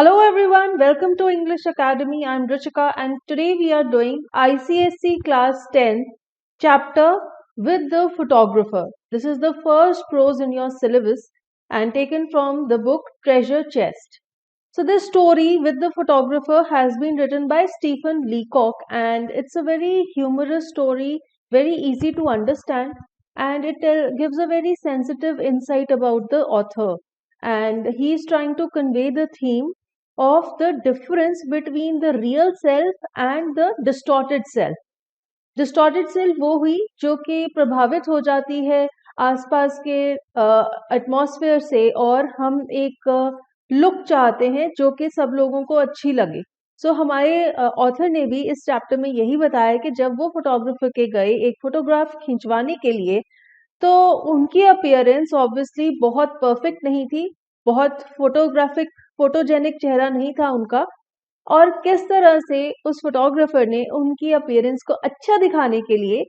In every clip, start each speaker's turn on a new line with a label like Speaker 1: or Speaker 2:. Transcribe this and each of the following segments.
Speaker 1: Hello everyone, welcome to English Academy. I'm Ruchika and today we are doing ICSE class 10 chapter with the photographer. This is the first prose in your syllabus and taken from the book Treasure Chest. So this story with the photographer has been written by Stephen Leacock and it's a very humorous story, very easy to understand, and it gives a very sensitive insight about the author, and he is trying to convey the theme of the difference between the real self and the distorted self. Distorted self वो हुई जो कि प्रभावित हो जाती है आसपास के एटमॉस्फेयर से, और हम एक लुक चाहते हैं जो कि सब लोगों को अच्छी लगे. सो हमारे ऑथर ने भी इस चैप्टर में यही बताया कि जब वो फोटोग्राफर के गए एक फोटोग्राफ खिंचवाने के लिए, तो उनकी अपीयरेंस ऑब्वियसली बहुत परफेक्ट नहीं थी, बहुत फोटोजेनिक चेहरा नहीं था उनका. और किस तरह से उस फोटोग्राफर ने उनकी अपीयरेंस को अच्छा दिखाने के लिए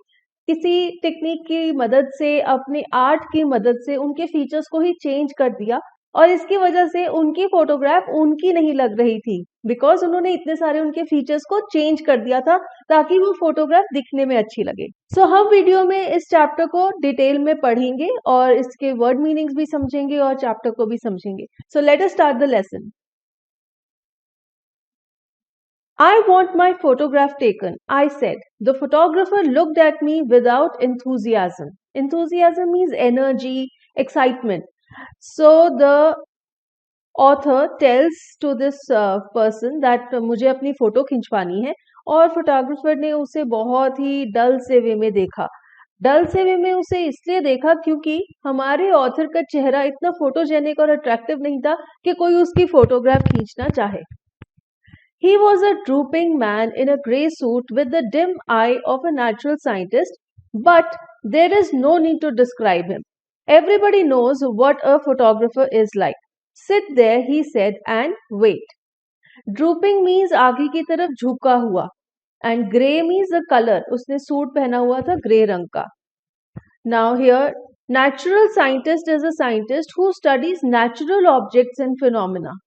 Speaker 1: किसी टेक्निक की मदद से, अपने आर्ट की मदद से उनके फीचर्स को ही चेंज कर दिया, और इसकी वजह से उनकी फोटोग्राफ उनकी नहीं लग रही थी, बिकॉज उन्होंने इतने सारे उनके फीचर्स को चेंज कर दिया था ताकि वो फोटोग्राफ दिखने में अच्छी लगे. सो हम वीडियो में इस चैप्टर को डिटेल में पढ़ेंगे और इसके वर्ड मीनिंग्स भी समझेंगे और चैप्टर को भी समझेंगे. So let us start the lesson. I want my photograph taken, I said. The photographer looked at me without enthusiasm. Enthusiasm means energy, excitement. So the author tells to this person that मुझे अपनी photo खिंचवानी है, और photographer ने उसे बहुत ही डल से वे में देखा. डल से वे में उसे इसलिए देखा क्योंकि हमारे ऑथर का चेहरा इतना फोटोजेनिक और अट्रैक्टिव नहीं था कि कोई उसकी फोटोग्राफ खींचना चाहे. He was a drooping man in a grey suit with the dim eye of a natural scientist, but there is no need to describe him. Everybody knows what a photographer is like. Sit there, he said, and wait. Drooping means आगे की तरफ झुका हुआ, and grey means the color. उसने suit पहना हुआ था grey रंग का. Now here, natural scientist is a scientist who studies natural objects and phenomena.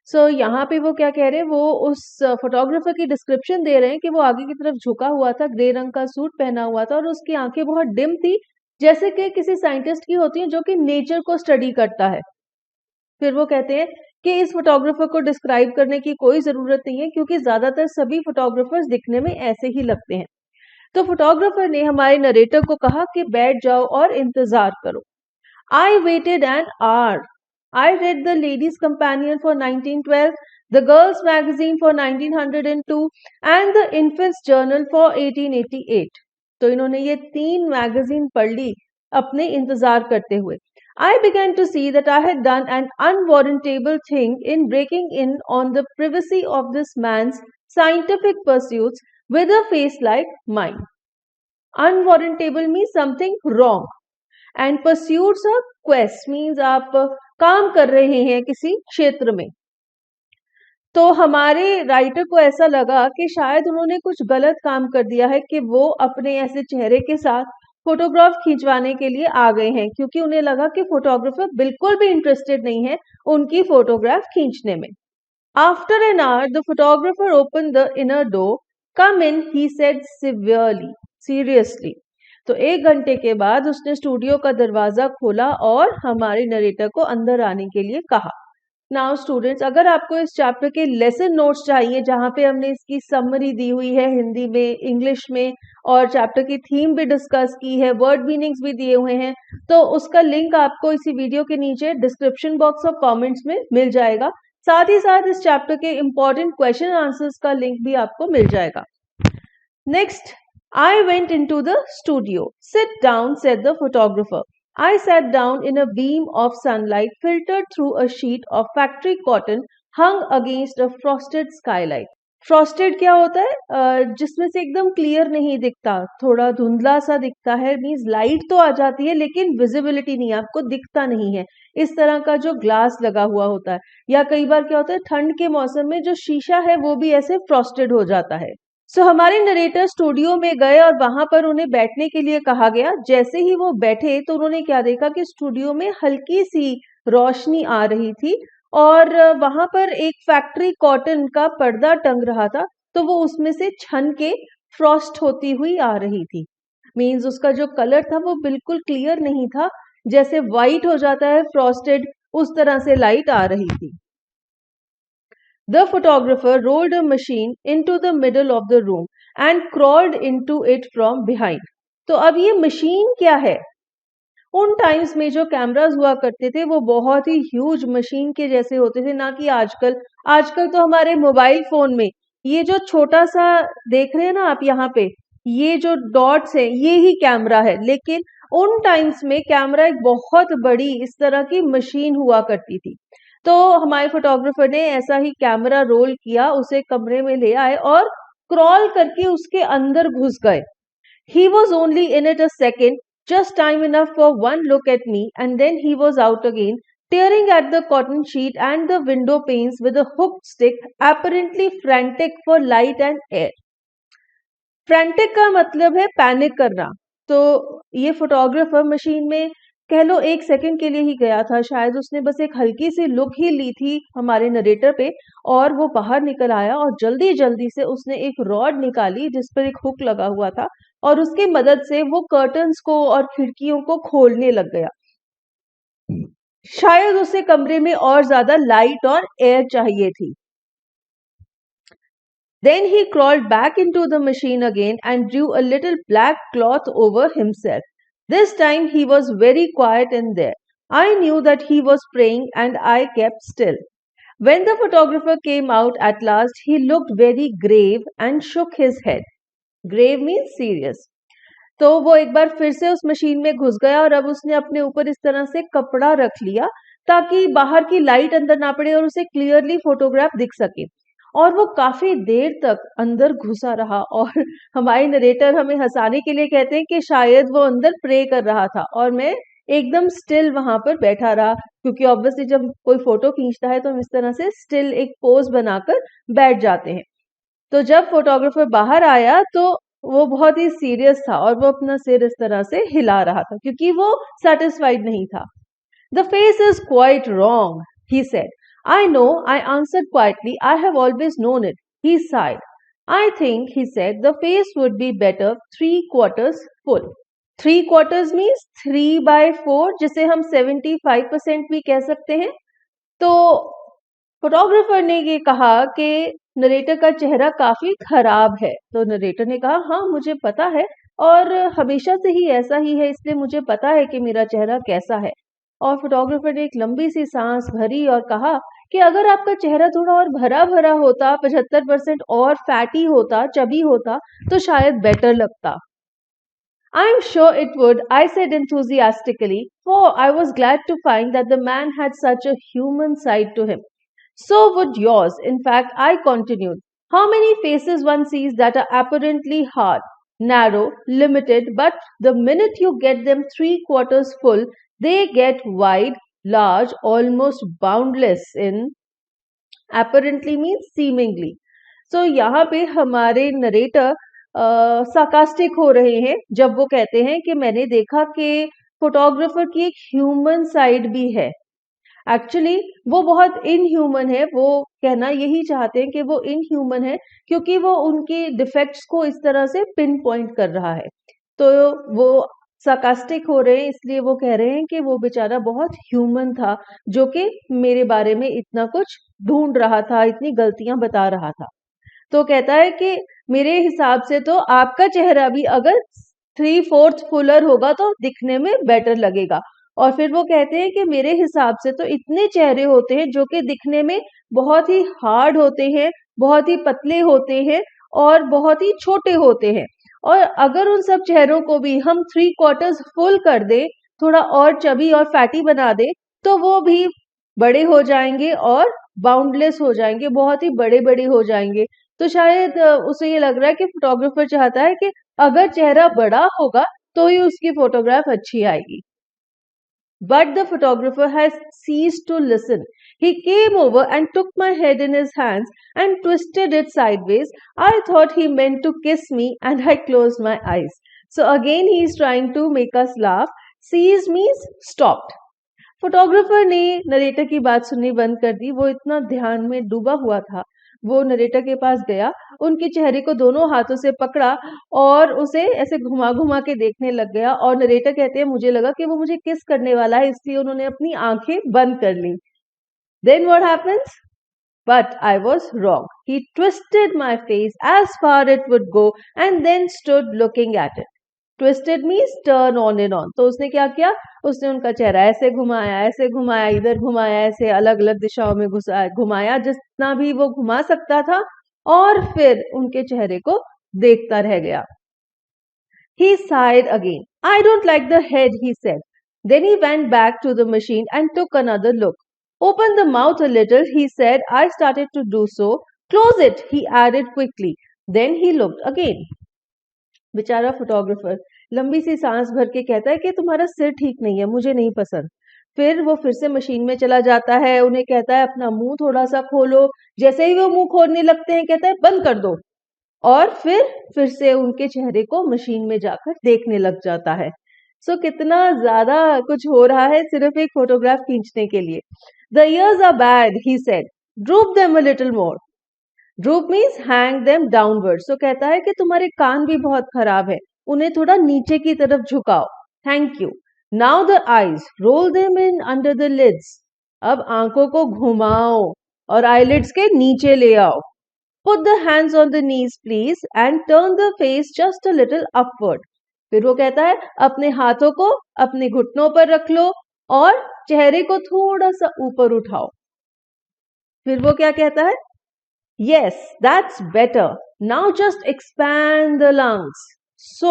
Speaker 1: सो यहाँ पे वो क्या कह रहे हैं, वो उस फोटोग्राफर की डिस्क्रिप्शन दे रहे हैं कि वो आगे की तरफ झुका हुआ था, ग्रे रंग का सूट पहना हुआ था और उसकी आंखें बहुत डिम थी, जैसे कि किसी साइंटिस्ट की होती हैं जो कि नेचर को स्टडी करता है. फिर वो कहते हैं कि इस फोटोग्राफर को डिस्क्राइब करने की कोई जरूरत नहीं है क्योंकि ज्यादातर सभी फोटोग्राफर्स दिखने में ऐसे ही लगते हैं. तो फोटोग्राफर ने हमारे नरेटर को कहा कि बैठ जाओ और इंतजार करो. I waited an hour. I read the Ladies' Companion for 1912, the Girls' Magazine for 1902 and the Infants' Journal for 1888. तो इन्होंने ये 3 मैगजीन पढ़ ली अपने इंतजार करते हुए. I began to see that I had done an unwarrantable thing in breaking in on the privacy of this man's scientific pursuits with a face like mine. Unwarrantable means something wrong. And pursuits of quest means आप काम कर रहे हैं किसी क्षेत्र में. तो हमारे राइटर को ऐसा लगा कि शायद उन्होंने कुछ गलत काम कर दिया है कि वो अपने ऐसे चेहरे के साथ फोटोग्राफ खींचवाने के लिए आ गए हैं, क्योंकि उन्हें लगा कि फोटोग्राफर बिल्कुल भी इंटरेस्टेड नहीं है उनकी फोटोग्राफ खींचने में. After an hour the photographer open the inner door. Come in, he said seriously. तो 1 घंटे के बाद उसने स्टूडियो का दरवाजा खोला और हमारे नरेटर को अंदर आने के लिए कहा. नाउ स्टूडेंट्स, अगर आपको इस चैप्टर के लेसन नोट्स चाहिए जहां पे हमने इसकी समरी दी हुई है हिंदी में, इंग्लिश में, और चैप्टर की थीम भी डिस्कस की है, वर्ड मीनिंग्स भी दिए हुए हैं, तो उसका लिंक आपको इसी वीडियो के नीचे डिस्क्रिप्शन बॉक्स और कॉमेंट्स में मिल जाएगा. साथ ही साथ इस चैप्टर के इंपॉर्टेंट क्वेश्चन आंसर्स का लिंक भी आपको मिल जाएगा. Next, I went into the studio. Sit down, said the photographer. I sat down in a beam of sunlight filtered through a sheet of factory cotton hung against a frosted skylight. Frosted क्या होता है? जिसमें से एकदम clear नहीं दिखता, थोड़ा धुंधला सा दिखता है. मीन्स लाइट तो आ जाती है लेकिन विजिबिलिटी नहीं, आपको दिखता नहीं है. इस तरह का जो ग्लास लगा हुआ होता है, या कई बार क्या होता है ठंड के मौसम में जो शीशा है वो भी ऐसे फ्रॉस्टेड हो जाता है. सो हमारे नरेटर स्टूडियो में गए और वहां पर उन्हें बैठने के लिए कहा गया. जैसे ही वो बैठे तो उन्होंने क्या देखा कि स्टूडियो में हल्की सी रोशनी आ रही थी और वहां पर एक फैक्ट्री कॉटन का पर्दा टंग रहा था, तो वो उसमें से छन के फ्रॉस्ट होती हुई आ रही थी। मीन्स उसका जो कलर था वो बिल्कुल क्लियर नहीं था, जैसे वाइट हो जाता है फ्रॉस्टेड, उस तरह से लाइट आ रही थी। The photographer rolled a machine into the middle of the room and crawled into it from behind. तो अब ये मशीन क्या है? उन टाइम्स में जो कैमरास हुआ करते थे वो बहुत ही ह्यूज मशीन के जैसे होते थे, ना कि आजकल। आजकल तो हमारे मोबाइल फोन में ये जो छोटा सा देख रहे हैं ना आप यहाँ पे, ये जो डॉट्स हैं ये ही कैमरा है, लेकिन उन टाइम्स में कैमरा एक बहुत बड़ी इस तरह की मशीन हुआ करती थी। तो हमारे फोटोग्राफर ने ऐसा ही कैमरा रोल किया, उसे कमरे में ले आए और क्रॉल करके उसके अंदर घुस गए। He was only in it a second, just time enough for one look at me, and then he was out again, tearing at the cotton sheet and the window panes with a hooked stick, apparently frantic for light and air. Frantic का मतलब है panic करना। तो ये photographer machine में कह लो 1 second के लिए ही गया था, शायद उसने बस एक हल्की सी लुक ही ली थी हमारे नरेटर पे, और वो बाहर निकल आया और जल्दी जल्दी से उसने एक रॉड निकाली जिस पर एक हुक लगा हुआ था, और उसकी मदद से वो कर्टन्स को और खिड़कियों को खोलने लग गया। शायद उसे कमरे में और ज्यादा लाइट और एयर चाहिए थी। Then he crawled back into the machine again and drew a little black cloth over himself. This time he was very quiet in there. I knew that he was praying and I kept still. When the photographer came out at last, he looked very grave and shook his head. Grave means serious. तो वो एक बार फिर से उस machine में घुस गया और अब उसने अपने ऊपर इस तरह से कपड़ा रख लिया ताकि बाहर की लाइट अंदर ना पड़े और उसे क्लियरली फोटोग्राफ दिख सके। और वो काफी देर तक अंदर घुसा रहा, और हमारे नरेटर हमें हंसाने के लिए कहते हैं कि शायद वो अंदर प्रे कर रहा था और मैं एकदम स्टिल वहां पर बैठा रहा, क्योंकि ऑब्वियसली जब कोई फोटो खींचता है तो हम इस तरह से स्टिल एक पोज बनाकर बैठ जाते हैं। तो जब फोटोग्राफर बाहर आया तो वो बहुत ही सीरियस था और वो अपना सिर इस तरह से हिला रहा था क्योंकि वो सेटिस्फाइड नहीं था। The face is quite wrong, he said. I know, I answered quietly. I have always known it. He sighed. I think, he said, the face would be better 3/4 full. 3/4 means 3/4, जिसे हम 75% भी कह सकते हैं। तो photographer ने ये कहा कि नरेटर का चेहरा काफी खराब है। तो नरेटर ने कहा, हाँ मुझे पता है, और हमेशा से ही ऐसा ही है, इसलिए मुझे पता है कि मेरा चेहरा कैसा है। और फोटोग्राफर ने एक लंबी सी सांस भरी और कहा कि अगर आपका चेहरा थोड़ा और भरा भरा होता, 75% और फैटी होता, चबी होता, तो शायद बेटर लगता। I'm sure it would, I said enthusiastically, for I was glad to find that the man had such a human side to him. So would yours. In fact, I continued. How many faces one sees that are apparently hard, narrow, limited, but the minute you get them 3/4 full, they get wide, large, almost boundless in apparently means seemingly. So यहाँ पे हमारे narrator sarcastic हो रहे हैं जब वो कहते हैं कि मैंने देखा कि फोटोग्राफर की एक ह्यूमन साइड भी है। एक्चुअली वो बहुत इनह्यूमन है, वो कहना यही चाहते हैं कि वो इनह्यूमन है क्योंकि वो उनके डिफेक्ट्स को इस तरह से पिन पॉइंट कर रहा है। तो वो सार्कास्टिक हो रहे हैं, इसलिए वो कह रहे हैं कि वो बेचारा बहुत ह्यूमन था जो कि मेरे बारे में इतना कुछ ढूंढ रहा था, इतनी गलतियां बता रहा था। तो कहता है कि मेरे हिसाब से तो आपका चेहरा भी अगर 3/4 फुलर होगा तो दिखने में बेटर लगेगा। और फिर वो कहते हैं कि मेरे हिसाब से तो इतने चेहरे होते हैं जो कि दिखने में बहुत ही हार्ड होते हैं, बहुत ही पतले होते हैं और बहुत ही छोटे होते हैं, और अगर उन सब चेहरों को भी हम 3/4 फुल कर दें, थोड़ा और चबी और फैटी बना दें, तो वो भी बड़े हो जाएंगे और बाउंडलेस हो जाएंगे, बहुत ही बड़े बड़े हो जाएंगे। तो शायद उसे ये लग रहा है कि फोटोग्राफर चाहता है कि अगर चेहरा बड़ा होगा तो ही उसकी फोटोग्राफ अच्छी आएगी। But the photographer has ceased to listen. He came over and took my head in his hands and twisted it sideways. I thought he meant to kiss me and I closed my eyes. So again he is trying to make us laugh. Ceased means stopped. Photographer ने narrator की बात सुननी बंद कर दी। वो इतना ध्यान में डूबा हुआ था। वो नरेटर के पास गया, उनके चेहरे को दोनों हाथों से पकड़ा और उसे ऐसे घुमा घुमा के देखने लग गया। और नरेटर कहते हैं मुझे लगा कि वो मुझे किस करने वाला है, इसलिए उन्होंने अपनी आंखें बंद कर ली। Then what happens? But I was wrong. He twisted my face as far it would go and then stood looking at it. Twisted means turn on and on. तो उसने क्या किया? उसने उनका चेहरा ऐसे घुमाया, इधर घुमाया, ऐसे अलग अलग दिशाओं में घुमाया जितना भी वो घुमा सकता था, और फिर उनके चेहरे को देखता रह गया। He sighed again. I don't like the head, he said. Then he went back to the machine and took another look. Open the mouth a little, he said. I started to do so. Close it, he added quickly. Then he looked again. बेचारा photographer लंबी सी सांस भर के कहता है कि तुम्हारा सिर ठीक नहीं है, मुझे नहीं पसंद। फिर वो फिर से मशीन में चला जाता है, उन्हें कहता है अपना मुंह थोड़ा सा खोलो। जैसे ही वो मुंह खोलने लगते हैं कहता है बंद कर दो, और फिर से उनके चेहरे को मशीन में जाकर देखने लग जाता है। सो कितना ज्यादा कुछ हो रहा है सिर्फ एक फोटोग्राफ खींचने के लिए। The ears are bad, he said, droop them a little more. Droop means hang them downward. So कहता है कि तुम्हारे कान भी बहुत खराब है, उन्हें थोड़ा नीचे की तरफ झुकाओ। Thank you. Now the eyes, roll them in under the lids. अब आंखों को घुमाओ और आईलिड्स के नीचे ले आओ। Put the hands on the knees, please, and turn the face just a little upward. फिर वो कहता है अपने हाथों को अपने घुटनों पर रख लो और चेहरे को थोड़ा सा ऊपर उठाओ। फिर वो क्या कहता है? Yes, that's better. Now just expand the lungs. So,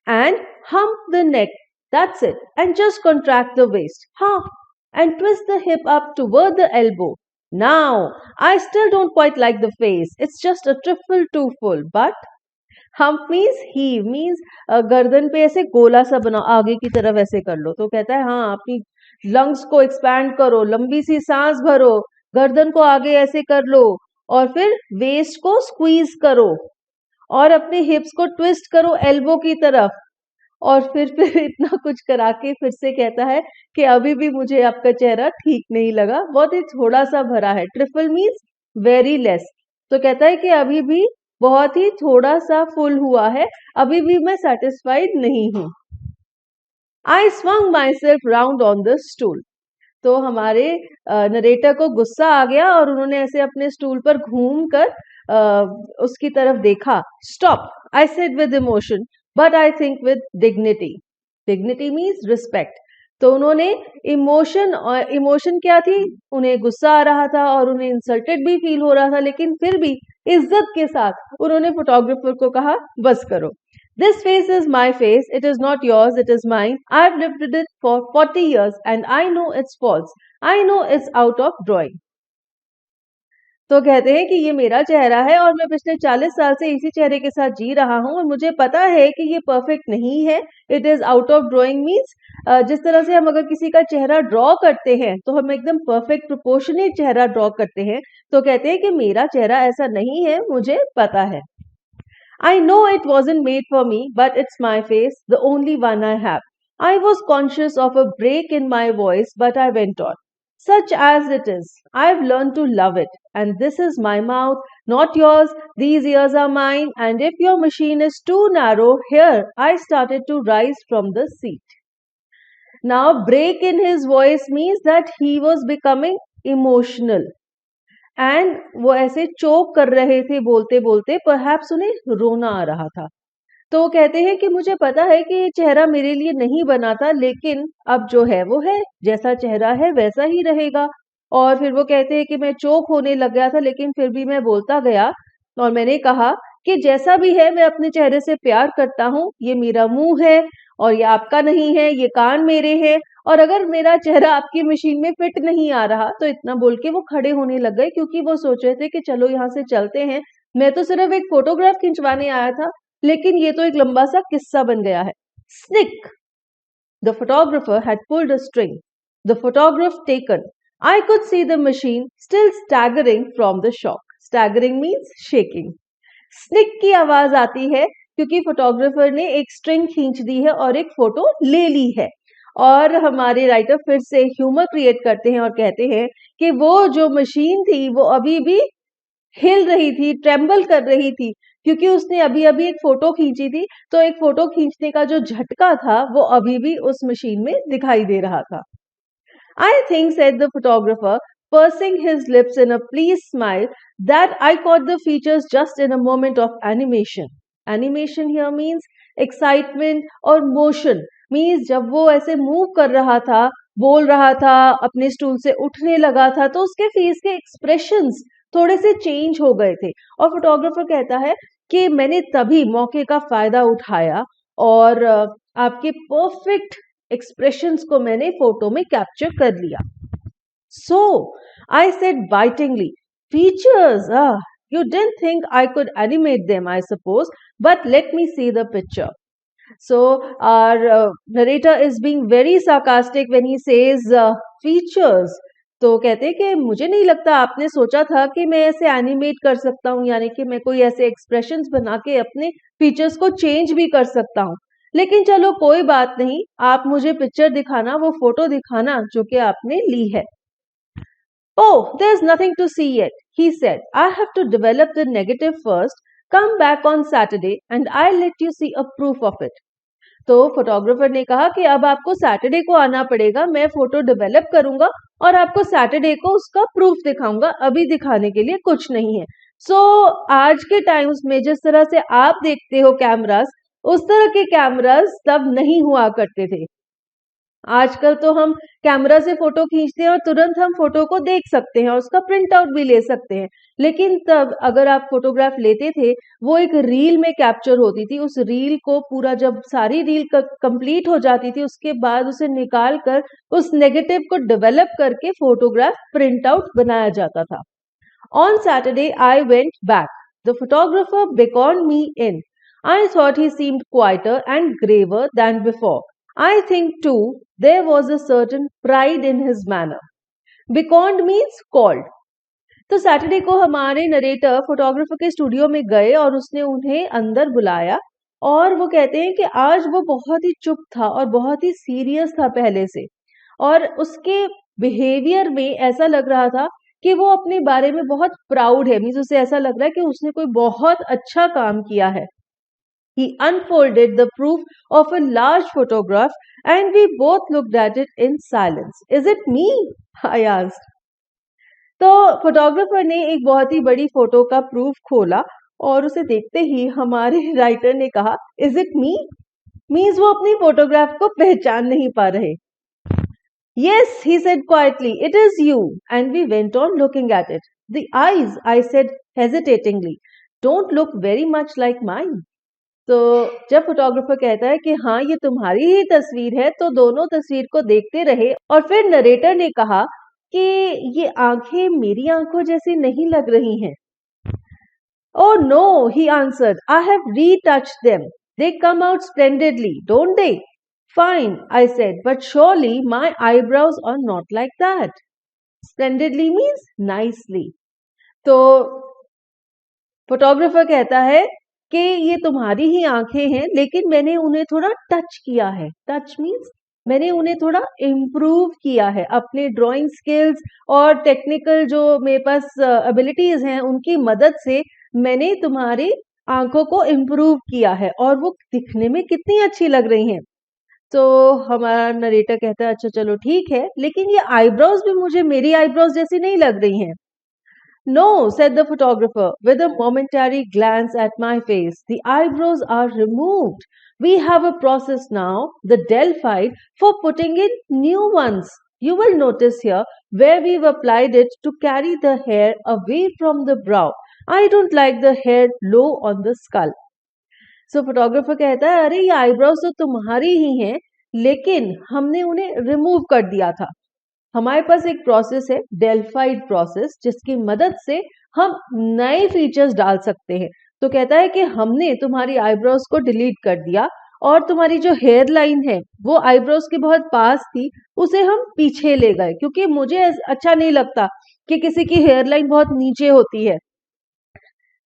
Speaker 1: and hump the neck. That's it. And just contract the waist. And twist the hip up toward the elbow. Now, I still don't quite like the face. It's just a trifle too full. But hump means heave means गर्दन पे ऐसे गोला सा बनाओ, आगे की तरफ ऐसे कर लो। तो कहता है हाँ, अपनी लंग्स को एक्सपैंड करो, लंबी सी सांस भरो, गर्दन को आगे ऐसे कर लो, और फिर वेस्ट को स्क्वीज करो और अपने हिप्स को ट्विस्ट करो एल्बो की तरफ। और फिर इतना कुछ करा के फिर से कहता है कि अभी भी मुझे आपका चेहरा ठीक नहीं लगा, बहुत ही थोड़ा सा भरा है। Trifle means very less. तो कहता है कि अभी भी बहुत ही थोड़ा सा फुल हुआ है, अभी भी मैं सेटिस्फाइड नहीं हूं। I swung myself round on the stool. तो हमारे नरेटर को गुस्सा आ गया और उन्होंने ऐसे अपने स्टूल पर घूम कर उसकी तरफ देखा। Stop, I said with emotion, but I think with dignity. Dignity means respect. तो उन्होंने इमोशन क्या थी? उन्हें गुस्सा आ रहा था और उन्हें इंसल्टेड भी फील हो रहा था, लेकिन फिर भी इज्जत के साथ उन्होंने फोटोग्राफर को कहा बस करो। This face is my face. It is not yours. It is mine. I've lived with it for 40 years and I know its faults. I know it's out of drawing. तो कहते हैं कि ये मेरा चेहरा है और मैं पिछले 40 साल से इसी चेहरे के साथ जी रहा हूँ और मुझे पता है कि ये परफेक्ट नहीं है। It is out of drawing means जिस तरह से हम अगर किसी का चेहरा ड्रॉ करते हैं तो हम एकदम परफेक्ट प्रोपोर्शनेट चेहरा ड्रॉ करते हैं। तो कहते हैं कि मेरा चेहरा ऐसा नहीं है, मुझे पता है। I know it wasn't made for me, but it's my face, the only one I have. I was conscious of a break in my voice, but I went on. Such as it is, I've learned to love it. And this is my mouth, not yours. These ears are mine. And if your machine is too narrow, here, I started to rise from the seat. Now, break in his voice means that he was becoming emotional. And वो ऐसे चोक कर रहे थे बोलते बोलते, perhaps उन्हें रोना आ रहा था। तो वो कहते हैं कि मुझे पता है कि ये चेहरा मेरे लिए नहीं बना था, लेकिन अब जो है वो है, जैसा चेहरा है वैसा ही रहेगा। और फिर वो कहते हैं कि मैं चोक होने लग गया था, लेकिन फिर भी मैं बोलता गया और मैंने कहा कि जैसा भी है मैं अपने चेहरे से प्यार करता हूँ। ये मेरा मुंह है और ये आपका नहीं है, ये कान मेरे हैं, और अगर मेरा चेहरा आपकी मशीन में फिट नहीं आ रहा। तो इतना बोल के वो खड़े होने लग गए क्योंकि वो सोच रहे थे कि चलो यहाँ से चलते हैं, मैं तो सिर्फ एक फोटोग्राफ खिंचवाने आया था, लेकिन ये तो एक लंबा सा किस्सा बन गया है। Sneak, the photographer had pulled a string. The photograph taken. I could see the machine still staggering from the shock. Staggering means shaking. Sneak की आवाज आती है क्योंकि फोटोग्राफर ने एक स्ट्रिंग खींच दी है और एक फोटो ले ली है। और हमारे राइटर फिर से ह्यूमर क्रिएट करते हैं और कहते हैं कि वो जो मशीन थी वो अभी भी हिल रही थी, ट्रेम्बल कर रही थी, क्योंकि उसने अभी-अभी एक फोटो खींची थी, तो एक फोटो खींचने का जो झटका था, वो अभी भी उस मशीन में दिखाई दे रहा था। I think, said the photographer, pursing his lips in a pleased smile, that I caught the features just in a moment of animation. Animation here means excitement or motion. Means जब वो ऐसे move कर रहा था, बोल रहा था, अपने स्टूल से उठने लगा था, तो उसके फेस के एक्सप्रेशंस थोड़े से चेंज हो गए थे। और फोटोग्राफर कहता है कि मैंने तभी मौके का फायदा उठाया और आपके परफेक्ट एक्सप्रेशंस को मैंने फोटो में कैप्चर कर लिया। So, I said bitingly, features, you didn't think I could animate them, I suppose, but let me see the picture. So, our narrator is being very sarcastic when he says features. तो कहते हैं कि मुझे नहीं लगता आपने सोचा था कि मैं ऐसे एनिमेट कर सकता हूँ, यानी कि मैं कोई ऐसे एक्सप्रेशंस बना के अपने फीचर्स को चेंज भी कर सकता हूँ। लेकिन चलो कोई बात नहीं, आप मुझे पिक्चर दिखाना, वो फोटो दिखाना जो कि आपने ली है। Oh, there's nothing to see yet, he said. I have to develop the negative first. Come back on Saturday and I'll let you see a proof of it. तो फोटोग्राफर ने कहा कि अब आपको सैटरडे को आना पड़ेगा, मैं फोटो डेवलप करूंगा और आपको सैटरडे को उसका प्रूफ दिखाऊंगा, अभी दिखाने के लिए कुछ नहीं है। सो आज के टाइम्स में जिस तरह से आप देखते हो कैमरास, उस तरह के कैमरास तब नहीं हुआ करते थे। आजकल तो हम कैमरा से फोटो खींचते हैं और तुरंत हम फोटो को देख सकते हैं और उसका प्रिंट आउट भी ले सकते हैं। लेकिन तब अगर आप फोटोग्राफ लेते थे, वो एक रील में कैप्चर होती थी। उस रील को पूरा जब सारी रील कंप्लीट हो जाती थी, उसके बाद उसे निकाल कर उस नेगेटिव को डेवलप करके फोटोग्राफ प्रिंट आउट बनाया जाता था। On Saturday, I went back. The photographer beckoned me in. I thought he seemed quieter and graver than before. I think too there was a certain pride in his manner. Beckoned means called. तो Saturday को हमारे narrator photographer के studio में गए और उसने उन्हें अंदर बुलाया और वो कहते हैं कि आज वो बहुत ही चुप था और बहुत ही सीरियस था पहले से, और उसके बिहेवियर में ऐसा लग रहा था कि वो अपने बारे में बहुत प्राउड है। मीन्स उसे ऐसा लग रहा है कि उसने कोई बहुत अच्छा काम किया है। He unfolded the proof of a large photograph and we both looked at it in silence. Is it me? I asked. तो फोटोग्राफर ने एक बहुत ही बड़ी फोटो का प्रूफ खोला और उसे देखते ही हमारे राइटर ने कहा, इज इट मी? मीन्स वो अपनी फोटोग्राफ को पहचान नहीं पा रहे। Yes, he said quietly, it is you. And we went on looking at it. The eyes, I said hesitatingly, don't look very much like mine. तो जब फोटोग्राफर कहता है कि हाँ ये तुम्हारी ही तस्वीर है, तो दोनों तस्वीर को देखते रहे और फिर नरेटर ने कहा कि ये आंखें मेरी आंखों जैसी नहीं लग रही हैं। Oh no, he answered, I have retouched them. They come out splendidly, don't they? Fine, I said, but surely my eyebrows are not like that. Splendidly means nicely. तो फोटोग्राफर कहता है कि ये तुम्हारी ही आंखें हैं, लेकिन मैंने उन्हें थोड़ा टच किया है। टच मीन्स मैंने उन्हें थोड़ा इम्प्रूव किया है अपने ड्राइंग स्किल्स और टेक्निकल जो मेरे पास एबिलिटीज हैं उनकी मदद से मैंने तुम्हारी आंखों को इम्प्रूव किया है और वो दिखने में कितनी अच्छी लग रही हैं। तो हमारा नरेटर कहता है अच्छा चलो ठीक है, लेकिन ये आईब्रोज भी मुझे मेरी आईब्रोज जैसी नहीं लग रही हैं। No, said the photographer with a momentary glance at my face. The eyebrows are removed. We have a process now, the Delphite, for putting in new ones. You will notice here where we've applied it to carry the hair away from the brow. I don't like the hair low on the skull. So photographer कहता है अरे ये eyebrows तो तुम्हारी ही हैं, लेकिन हमने उन्हें रिमूव कर दिया था। हमारे पास एक प्रोसेस है डेल्फाइड प्रोसेस, जिसकी मदद से हम नए फीचर्स डाल सकते हैं। तो कहता है कि हमने तुम्हारी आईब्रोज को डिलीट कर दिया और तुम्हारी जो हेयर लाइन है वो आईब्रोज के बहुत पास थी, उसे हम पीछे ले गए, क्योंकि मुझे अच्छा नहीं लगता कि किसी की हेयर लाइन बहुत नीचे होती है।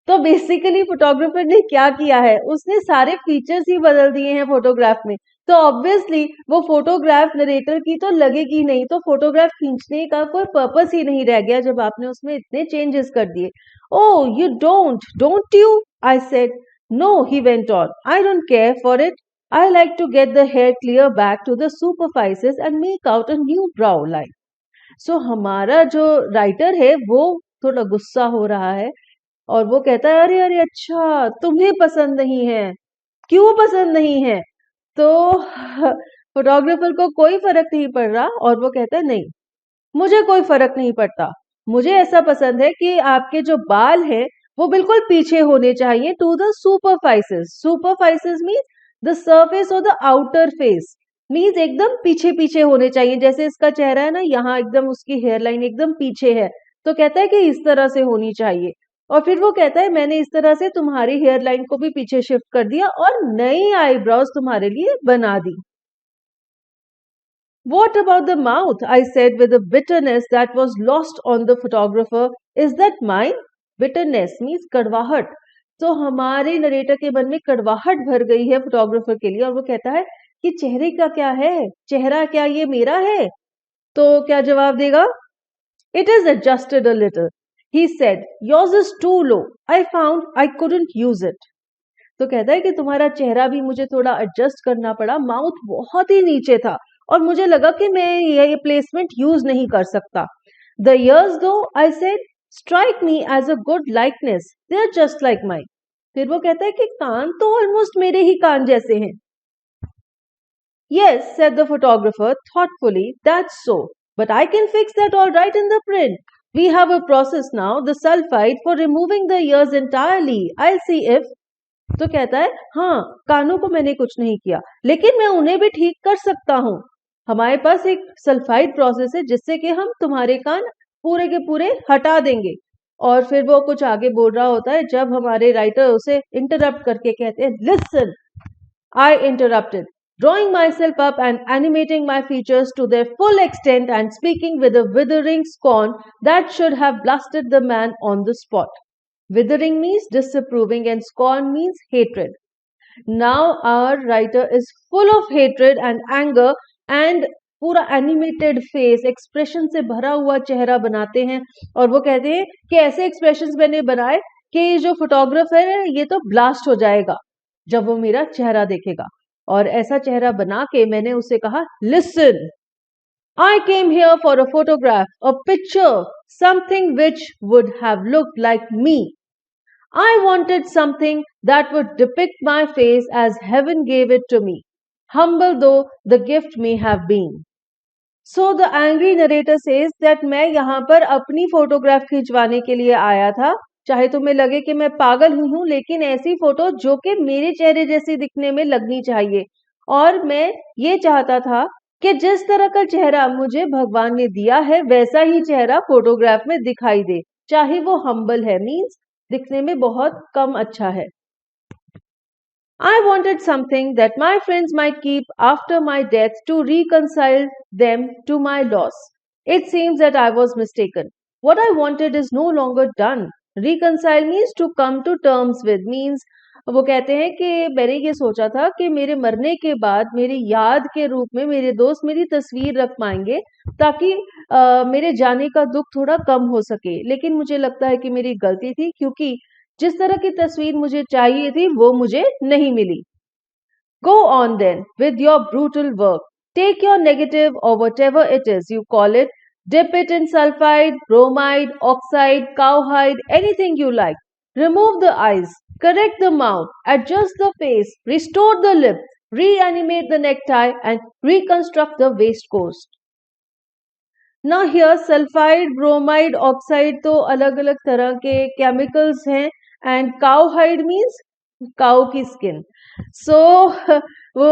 Speaker 1: तो बेसिकली फोटोग्राफर ने क्या किया है, उसने सारे फीचर्स ही बदल दिए हैं फोटोग्राफ में। तो ऑब्वियसली वो फोटोग्राफ नरेटर की तो लगेगी नहीं, तो फोटोग्राफ खींचने का कोई पर्पस ही नहीं रह गया जब आपने उसमें इतने चेंजेस कर दिए. Oh, you don't you? I said. No, he went on. I don't care for it. I like to get the hair clear back to the superfices and make out a new brow line. So हमारा जो writer है वो थोड़ा गुस्सा हो रहा है और वो कहता है अरे अरे अच्छा तुम्हें पसंद नहीं है, क्यों पसंद नहीं है? तो फोटोग्राफर को कोई फर्क नहीं पड़ रहा और वो कहता है नहीं, मुझे कोई फर्क नहीं पड़ता, मुझे ऐसा पसंद है कि आपके जो बाल हैं वो बिल्कुल पीछे होने चाहिए to the superficies. Superficies means the surface और द आउटर फेस, मीन्स एकदम पीछे पीछे होने चाहिए. जैसे इसका चेहरा है ना, यहाँ एकदम उसकी हेयर लाइन एकदम पीछे है, तो कहता है कि इस तरह से होनी चाहिए. और फिर वो कहता है मैंने इस तरह से तुम्हारी हेयर लाइन को भी पीछे शिफ्ट कर दिया और नई आईब्रोज तुम्हारे लिए बना दी. What about the mouth? I said with a bitterness that was lost on the photographer. Is that mine? Bitterness means कड़वाहट. तो हमारे नरेटर के मन में कड़वाहट भर गई है फोटोग्राफर के लिए और वो कहता है कि चेहरे का क्या है, चेहरा क्या ये मेरा है? तो क्या जवाब देगा? It is adjusted a little. He said, yours is too low. I found I couldn't use it. तो कहता है कि तुम्हारा चेहरा भी मुझे थोड़ा एडजस्ट करना पड़ा, माउथ बहुत ही नीचे था और मुझे लगा कि मैं ये प्लेसमेंट यूज नहीं कर सकता. The ears though, I said, strike me as a good likeness. They are just like mine. फिर वो कहता है कि कान तो ऑलमोस्ट मेरे ही कान जैसे हैं. Yes, said the photographer thoughtfully, that's so. But I can fix that all right in the print. We have a process now, the sulfide, for removing the ears entirely. I'll see if. तो कहता है हाँ, कानों को मैंने कुछ नहीं किया, लेकिन मैं उन्हें भी ठीक कर सकता हूँ. हमारे पास एक सल्फाइड प्रोसेस है जिससे कि हम तुम्हारे कान पूरे के पूरे हटा देंगे. और फिर वो कुछ आगे बोल रहा होता है जब हमारे राइटर उसे इंटरप्ट करके कहते हैं listen. I interrupted, drawing myself up and animating my features to their full extent and speaking with a withering scorn that should have blasted the man on the spot. Withering means disapproving and scorn means hatred. Now our writer is full of hatred and anger and पूरा animated face, expression से भरा हुआ चेहरा बनाते हैं और वो कहते हैं कि ऐसे एक्सप्रेशंस मैंने बनाए कि जो फोटोग्राफर है ये तो ब्लास्ट हो जाएगा जब वो मेरा चेहरा देखेगा. और ऐसा चेहरा बना के मैंने उसे कहा listen, I came here for a photograph, a picture, something which would have looked like me. I wanted something that would depict my face as heaven gave it to me, humble though the gift may have been. So the angry narrator says that मैं यहाँ पर अपनी photograph खिंचवाने के लिए आया था, चाहे तुम्हें लगे कि मैं पागल हुई हूँ, लेकिन ऐसी फोटो जो कि मेरे चेहरे जैसी दिखने में लगनी चाहिए. और मैं ये चाहता था कि जिस तरह का चेहरा मुझे भगवान ने दिया है वैसा ही चेहरा फोटोग्राफ में दिखाई दे, चाहे वो हम्बल है, मीन्स दिखने में बहुत कम अच्छा है. I wanted something that my friends might keep after my death to reconcile them to my loss. It seems that I was mistaken. What I wanted is no longer done. Reconcile means to come to terms with, means वो कहते हैं कि मैंने ये सोचा था कि मेरे मरने के बाद मेरी याद के रूप में मेरे दोस्त मेरी तस्वीर रख पाएंगे ताकि मेरे जाने का दुख थोड़ा कम हो सके, लेकिन मुझे लगता है कि मेरी गलती थी क्योंकि जिस तरह की तस्वीर मुझे चाहिए थी वो मुझे नहीं मिली. Go on then with your brutal work. Take your negative or whatever it is you call it, dip it in sulfide, bromide, oxide, cowhide, anything you like. Remove the eyes, correct the mouth, adjust the face, restore the lips, reanimate the necktie and reconstruct the waistcoat. Now here sulfide, bromide, oxide तो अलग अलग तरह के chemicals हैं and cowhide means काऊ की skin. सो वो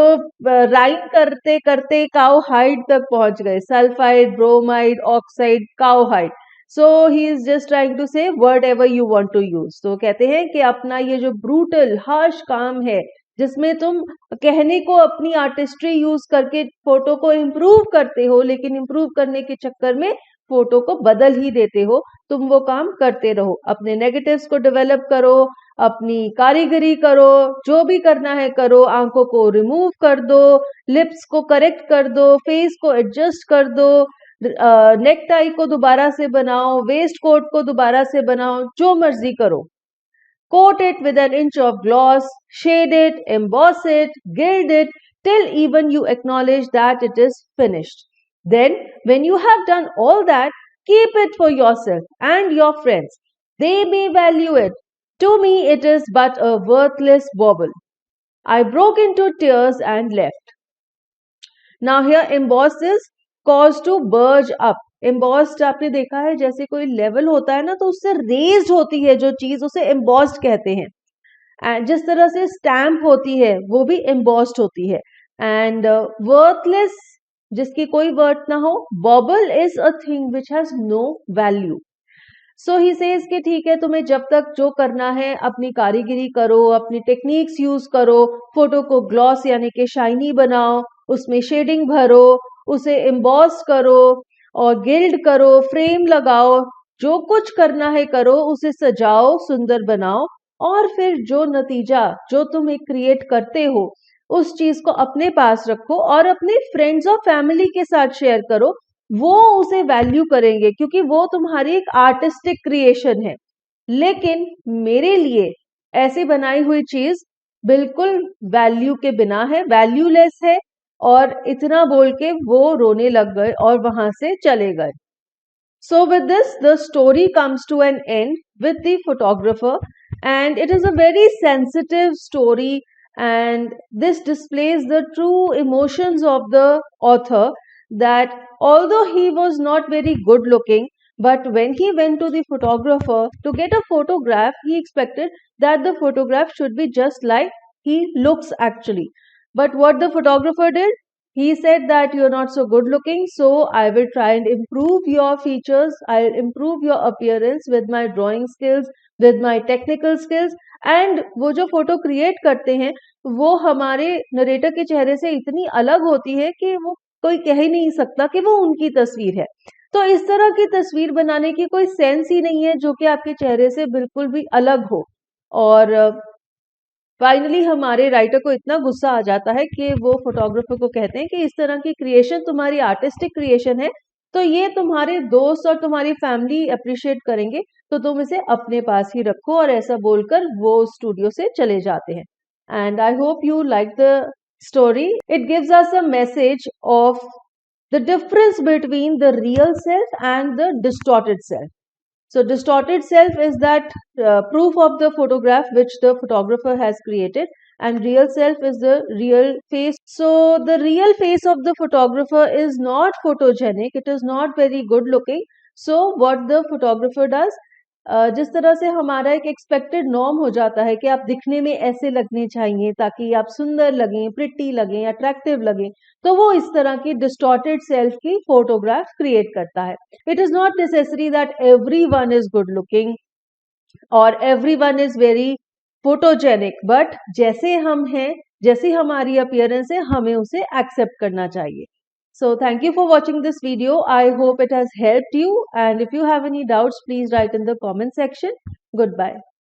Speaker 1: rhyme करते करते काऊ हाइड तक पहुंच गए, sulphide, bromide, oxide, cow hide. So he is just trying to say word ever you want to use. तो कहते हैं कि अपना ये जो ब्रूटल हार्श काम है जिसमें तुम कहने को अपनी आर्टिस्ट्री यूज करके फोटो को इम्प्रूव करते हो, लेकिन इम्प्रूव करने के चक्कर में फोटो को बदल ही देते हो, तुम वो काम करते रहो, अपने नेगेटिव्स को डेवलप करो, अपनी कारीगरी करो, जो भी करना है करो, आंखों को रिमूव कर दो, लिप्स को करेक्ट कर दो, फेस को एडजस्ट कर दो, नेक टाई को दोबारा से बनाओ, वेस्ट कोट को दोबारा से बनाओ, जो मर्जी करो. Coat it with an inch of gloss, shade it, emboss it, gild it, till even you acknowledge that it is finished. Then, when you have done all that, keep it for yourself and your friends. They may value it. To me, it is but a worthless bauble. I broke into tears and left. Now here embossed is caused to burge up. Embossed आपने देखा है जैसे कोई level होता है ना, तो उससे रेज्ड होती है जो चीज, उसे embossed कहते हैं. एंड जिस तरह से स्टैम्प होती है वो भी embossed होती है. एंड वर्थलेस, जिसकी कोई वर्थ ना हो. Bauble is a thing which has no value. So he says कि ठीक है, तुम्हें जब तक जो करना है अपनी कारीगरी करो, अपनी टेक्निक्स यूज करो, फोटो को ग्लॉस यानी कि शाइनी बनाओ, उसमें शेडिंग भरो, उसे एम्बॉस करो और गिल्ड करो, फ्रेम लगाओ, जो कुछ करना है करो, उसे सजाओ, सुंदर बनाओ, और फिर जो नतीजा जो तुम एक क्रिएट करते हो उस चीज को अपने पास रखो और अपने फ्रेंड्स और फैमिली के साथ शेयर करो. वो उसे वैल्यू करेंगे क्योंकि वो तुम्हारी एक आर्टिस्टिक क्रिएशन है. लेकिन मेरे लिए ऐसी बनाई हुई चीज बिल्कुल वैल्यू के बिना है, वैल्यूलेस है. और इतना बोल के वो रोने लग गए और वहां से चले गए. So with this, the story comes to an end with the photographer, and it is a very sensitive story, and this displays the true emotions of the author, that although he was not very good looking, but when he went to the photographer to get a photograph, he expected that the photograph should be just like he looks actually. But what the photographer did, he said that you're not so good looking, so I will try and improve your features. I'll improve your appearance with my drawing skills, with my technical skills. And वो जो photo create करते हैं वो हमारे narrator के चेहरे से इतनी अलग होती है कि वो कोई कह ही नहीं सकता कि वो उनकी तस्वीर है. तो इस तरह की तस्वीर बनाने की कोई सेंस ही नहीं है जो कि आपके चेहरे से बिल्कुल भी अलग हो. और फाइनली हमारे राइटर को इतना गुस्सा आ जाता है कि वो फोटोग्राफर को कहते हैं कि इस तरह की क्रिएशन तुम्हारी आर्टिस्टिक क्रिएशन है, तो ये तुम्हारे दोस्त और तुम्हारी फैमिली अप्रिशिएट करेंगे, तो तुम इसे अपने पास ही रखो. और ऐसा बोलकर वो स्टूडियो से चले जाते हैं. And I hope you like the story. It gives us a message of the difference between the real self and the distorted self. So distorted self is that proof of the photograph which the photographer has created, and real self is the real face. So the real face of the photographer is not photogenic, it is not very good looking. So what the photographer does, जिस तरह से हमारा एक expected norm हो जाता है कि आप दिखने में ऐसे लगने चाहिए ताकि आप सुंदर लगें, प्रिटी लगें, अट्रैक्टिव लगें, तो वो इस तरह की डिस्टॉर्टेड सेल्फ की फोटोग्राफ क्रिएट करता है. It is not necessary that everyone is good looking और everyone is very photogenic, but जैसे हम हैं, जैसी हमारी अपीयरेंस है, हमें उसे एक्सेप्ट करना चाहिए. So thank you for watching this video. I hope it has helped you, and if you have any doubts, please write in the comment section. Goodbye.